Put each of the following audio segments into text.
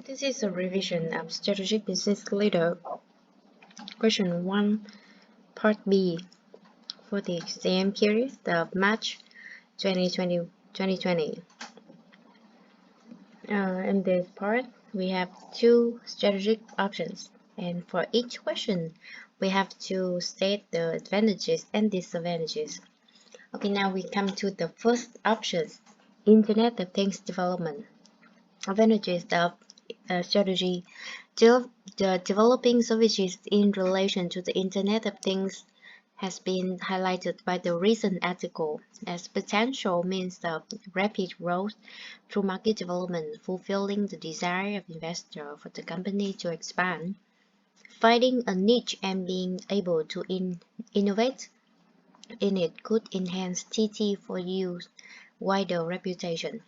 This is a revision of Strategic Business Leader, Question 1, Part B, for the exam period of March 2020. In this part, we have two strategic options, and for each question, we have to state the advantages and disadvantages. Okay, now we come to the first option, Internet of Things development. Advantages of strategy. The developing services in relation to the Internet of Things has been highlighted by the recent article as potential means of rapid growth through market development, fulfilling the desire of investors for the company to expand, finding a niche and being able to innovate in it could enhance TT4U's wider reputation.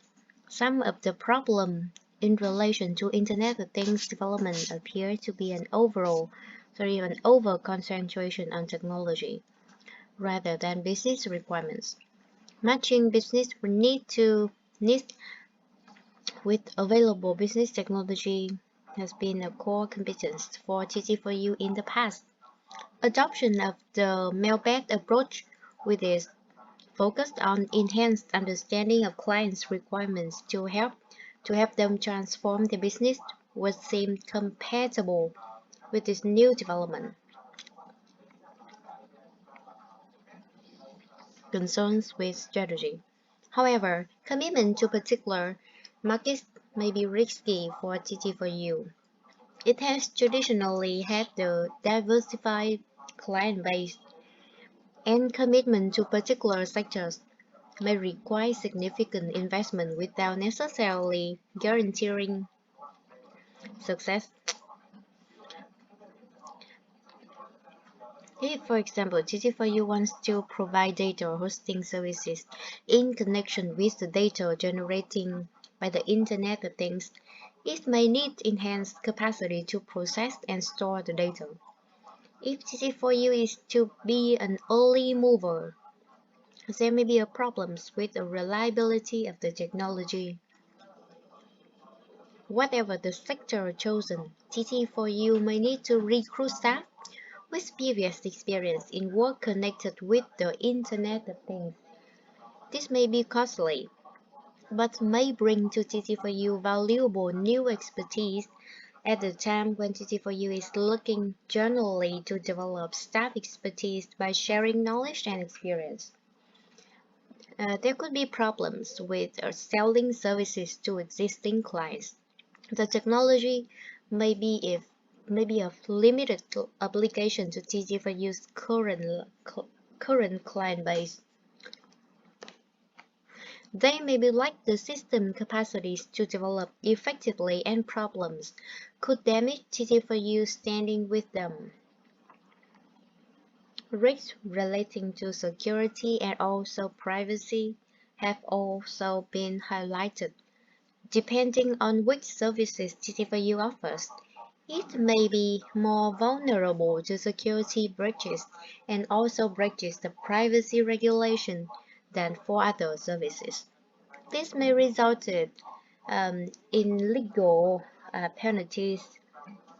Some of the problems in relation to Internet of Things development appear to be an over-concentration on technology rather than business requirements. Matching business needs with available business technology has been a core competence for TT4U in the past. Adoption of the mail-back approach, which is focused on enhanced understanding of clients' requirements to help them transform their business, would seem compatible with this new development. Concerns with strategy. However, commitment to particular markets may be risky for TT4U. It has traditionally had a diversified client base, and commitment to particular sectors may require significant investment without necessarily guaranteeing success. If, for example, TT4U wants to provide data hosting services in connection with the data generating by the Internet of Things, it may need enhanced capacity to process and store the data. If TT4U is to be an early mover, there may be problems with the reliability of the technology. Whatever the sector chosen, TT4U may need to recruit staff with previous experience in work connected with the Internet of Things. This may be costly, but may bring to TT4U valuable new expertise at the time when TT4U is looking generally to develop staff expertise by sharing knowledge and experience. There could be problems with selling services to existing clients. The technology may be of limited application to TT4U's current client base. They may be lack the system capacities to develop effectively, and problems could damage TT4U standing with them. Risks relating to security and also privacy have also been highlighted. Depending on which services TT4U offers, it may be more vulnerable to security breaches and also breaches the privacy regulation than for other services. This may result in legal penalties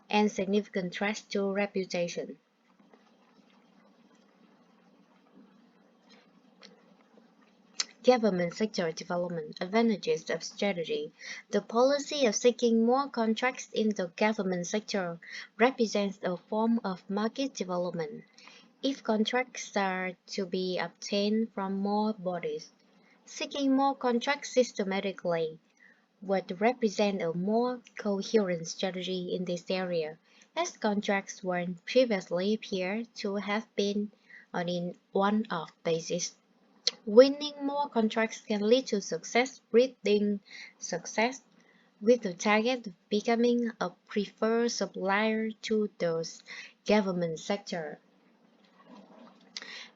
and significant threats to reputation. Government sector development. Advantages of strategy. The policy of seeking more contracts in the government sector represents a form of market development. If contracts are to be obtained from more bodies, seeking more contracts systematically would represent a more coherent strategy in this area, as contracts were previously appeared to have been on a one-off basis. Winning more contracts can lead to success, breeding success, with the target of becoming a preferred supplier to the government sector.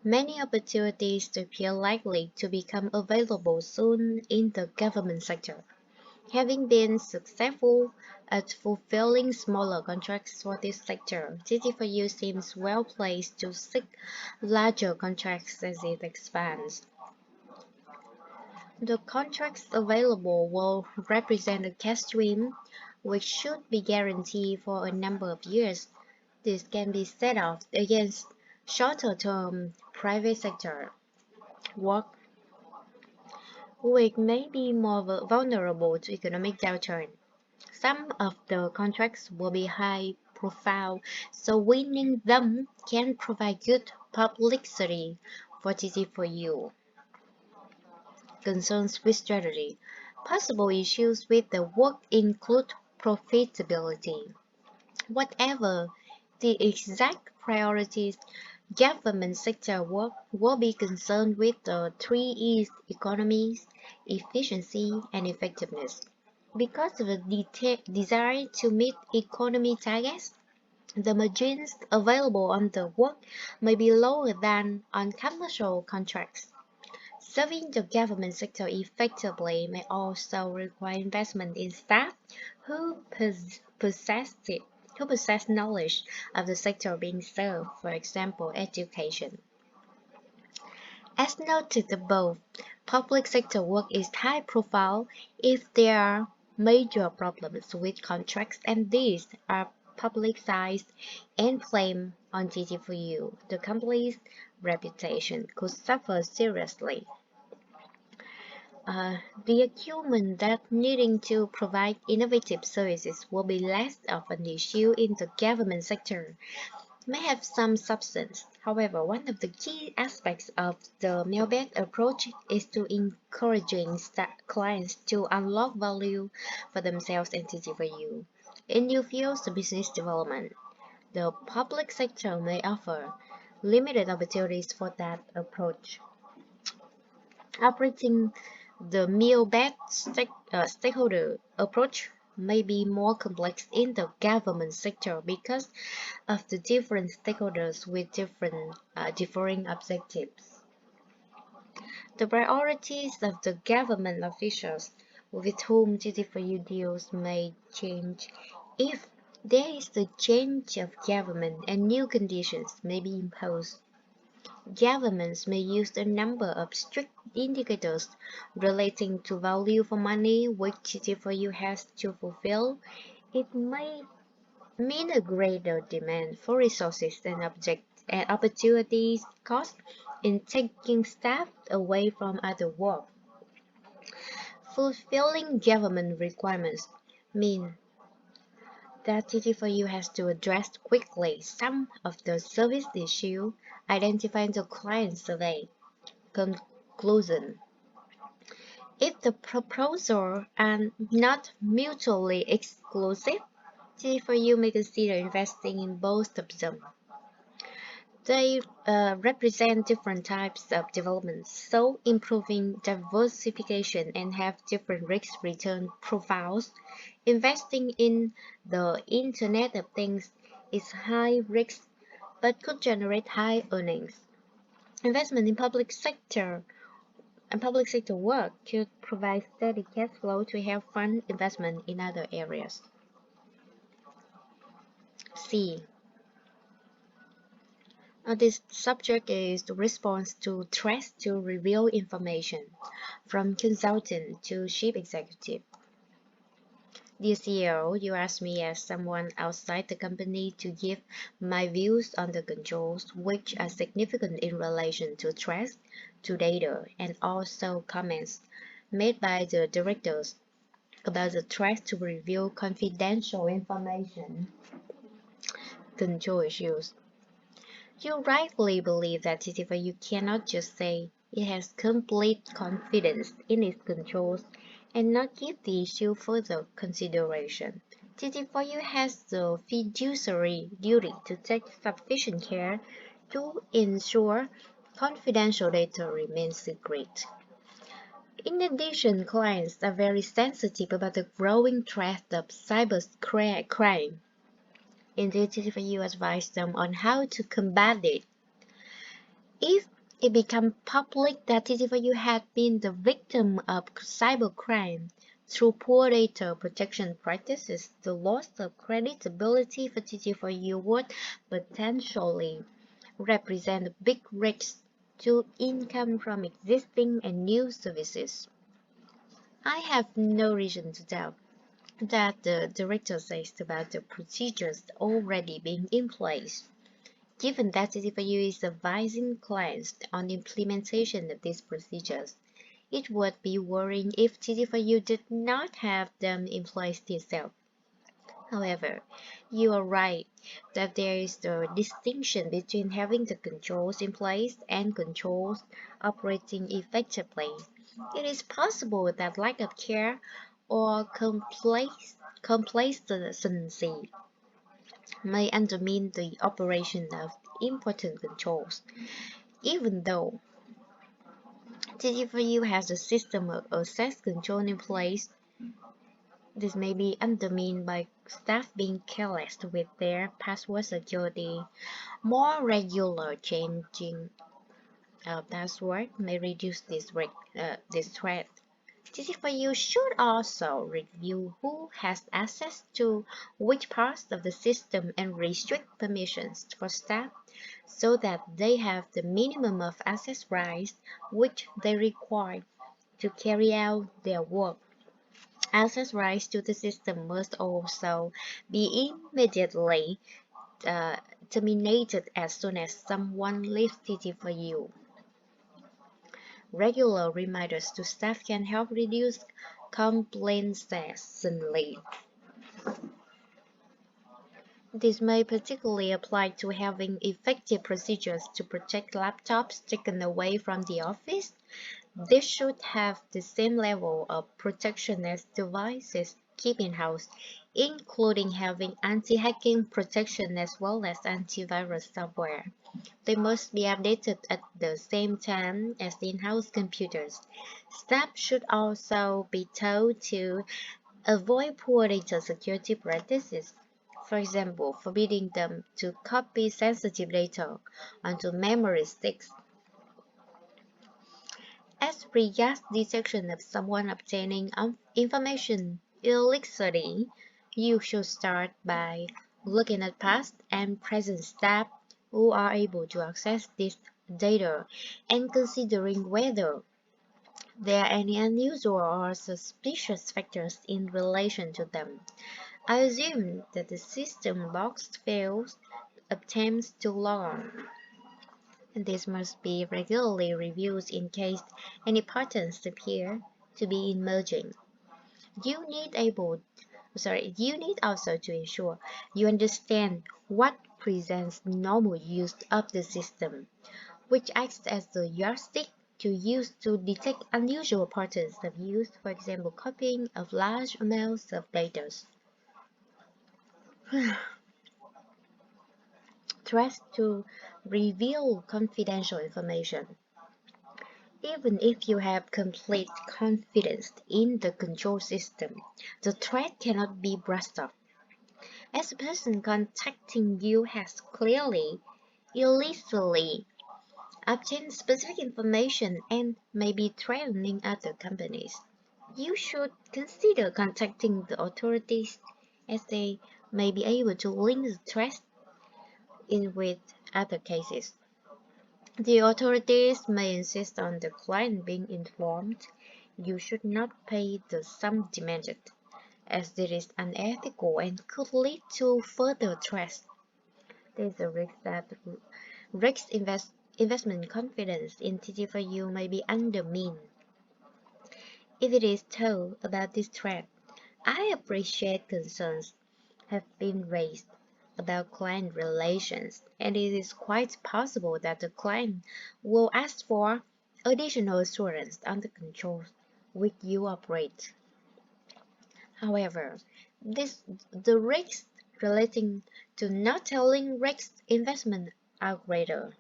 Many opportunities appear likely to become available soon in the government sector. Having been successful at fulfilling smaller contracts for this sector, TT4U seems well placed to seek larger contracts as it expands. The contracts available will represent a cash stream which should be guaranteed for a number of years. This can be set off against shorter-term private sector work, which may be more vulnerable to economic downturn. Some of the contracts will be high profile, so winning them can provide good publicity for TT4U. Concerns with strategy. Possible issues with the work include profitability. Whatever the exact priorities, government sector work will be concerned with the three E's: economies, efficiency, and effectiveness. Because of the desire to meet economy targets, the margins available on the work may be lower than on commercial contracts. Serving the government sector effectively may also require investment in staff who possess knowledge of the sector being served, for example, education. As noted above, public sector work is high profile if there are major problems with contracts and these are publicized and claimed on TT4U. The company's reputation could suffer seriously. The argument that needing to provide innovative services will be less of an issue in the government sector may have some substance. However, one of the key aspects of the mailbag approach is to encouraging clients to unlock value for themselves and TTVU. In new fields of business development, the public sector may offer limited opportunities for that approach. Operating the mailbag stakeholder approach may be more complex in the government sector because of the different stakeholders with differing objectives. The priorities of the government officials with whom TT4U deals may change if there is a change of government and new conditions may be imposed. Governments may use a number of strict indicators relating to value for money which TT4U has to fulfill. It may mean a greater demand for resources and opportunities cost in taking staff away from other work. Fulfilling government requirements mean that TT4U has to address quickly some of the service issues identified in the client survey. Conclusion. If the proposals are not mutually exclusive, TT4U may consider investing in both of them. They represent different types of development, so improving diversification and have different risk-return profiles. Investing in the Internet of Things is high risk but could generate high earnings. Investment in public sector work could provide steady cash flow to help fund investment in other areas. C. This subject is the response to threats to reveal information from consultant to chief executive. Dear CEO, you asked me as someone outside the company to give my views on the controls which are significant in relation to threats to data and also comments made by the directors about the threat to reveal confidential information control issues. You rightly believe that TT4U cannot just say it has complete confidence in its controls and not give the issue further consideration. TT4U has the fiduciary duty to take sufficient care to ensure confidential data remains secret. In addition, clients are very sensitive about the growing threat of cybercrime. Indeed, TT4U advised them on how to combat it. If it becomes public that TT4U had been the victim of cybercrime through poor data protection practices, the loss of credibility for TT4U would potentially represent a big risk to income from existing and new services. I have no reason to doubt that the director says about the procedures already being in place. Given that TTFU is advising clients on the implementation of these procedures, it would be worrying if TTFU did not have them in place itself. However, you are right that there is the distinction between having the controls in place and controls operating effectively. It is possible that lack of care or complacency may undermine the operation of important controls. Even though TTFU has a system of access control in place, this may be undermined by staff being careless with their password security. More regular changing password may reduce this threat. TCFU should also review who has access to which parts of the system and restrict permissions for staff so that they have the minimum of access rights which they require to carry out their work. Access rights to the system must also be immediately uh, terminated as soon as someone leaves TTFU. Regular reminders to staff can help reduce complacency. This may particularly apply to having effective procedures to protect laptops taken away from the office. This should have the same level of protection as devices kept in-house, including having anti-hacking protection as well as antivirus software. They must be updated at the same time as the in-house computers. Staff should also be told to avoid poor data security practices. For example, forbidding them to copy sensitive data onto memory sticks. As regards detection of someone obtaining information illicitly, you should start by looking at past and present staff who are able to access this data and considering whether there are any unusual or suspicious factors in relation to them. I assume that the system logs fails attempts to log on. This must be regularly reviewed in case any patterns appear to be emerging. You need you need also to ensure you understand what presents normal use of the system, which acts as the yardstick to use to detect unusual patterns of use, for example, copying of large amounts of data. Threats to reveal confidential information. Even if you have complete confidence in the control system, the threat cannot be brushed off. As the person contacting you has clearly, illicitly obtained specific information and may be threatening other companies, you should consider contacting the authorities as they may be able to link the threat in with other cases. The authorities may insist on the client being informed. You should not pay the sum demanded, as it is unethical and could lead to further threats. There is a risk that investment confidence in TTFU may be undermined. If it is told about this threat, I appreciate concerns have been raised about client relations, and it is quite possible that the client will ask for additional assurance on the controls which you operate. However, the risks relating to not telling risk investment are greater.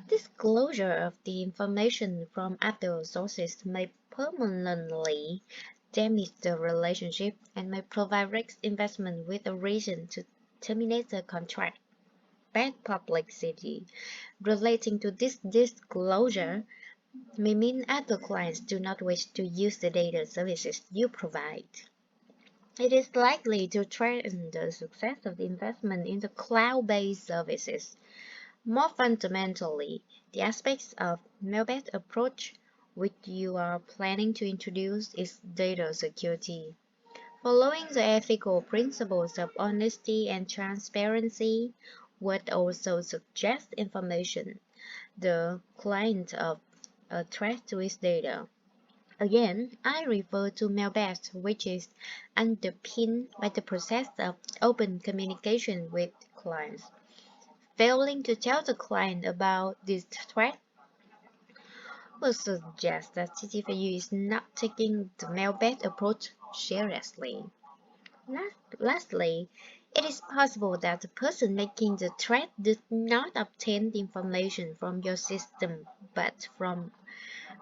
Disclosure of the information from other sources may permanently damage the relationship and may provide risk investment with a reason to terminate the contract. Bad publicity relating to this disclosure may mean other clients do not wish to use the data services you provide. It is likely to threaten the success of the investment in the cloud-based services. More fundamentally, the aspects of mail-based approach which you are planning to introduce is data security. Following the ethical principles of honesty and transparency would also suggest information the client of a threat to his data. Again, I refer to mail-based, which is underpinned by the process of open communication with clients. Failing to tell the client about this threat will suggest that CTFU is not taking the mail-based approach seriously. Lastly, it is possible that the person making the threat did not obtain the information from your system, but from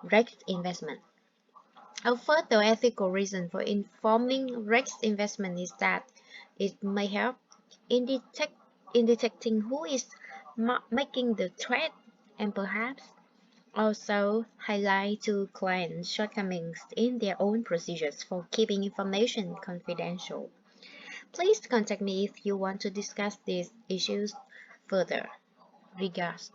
risk investment. A further ethical reason for informing risk investment is that it may help in, in detecting who is making the threat and perhaps also highlight to clients shortcomings in their own procedures for keeping information confidential. Please contact me if you want to discuss these issues further. Regards.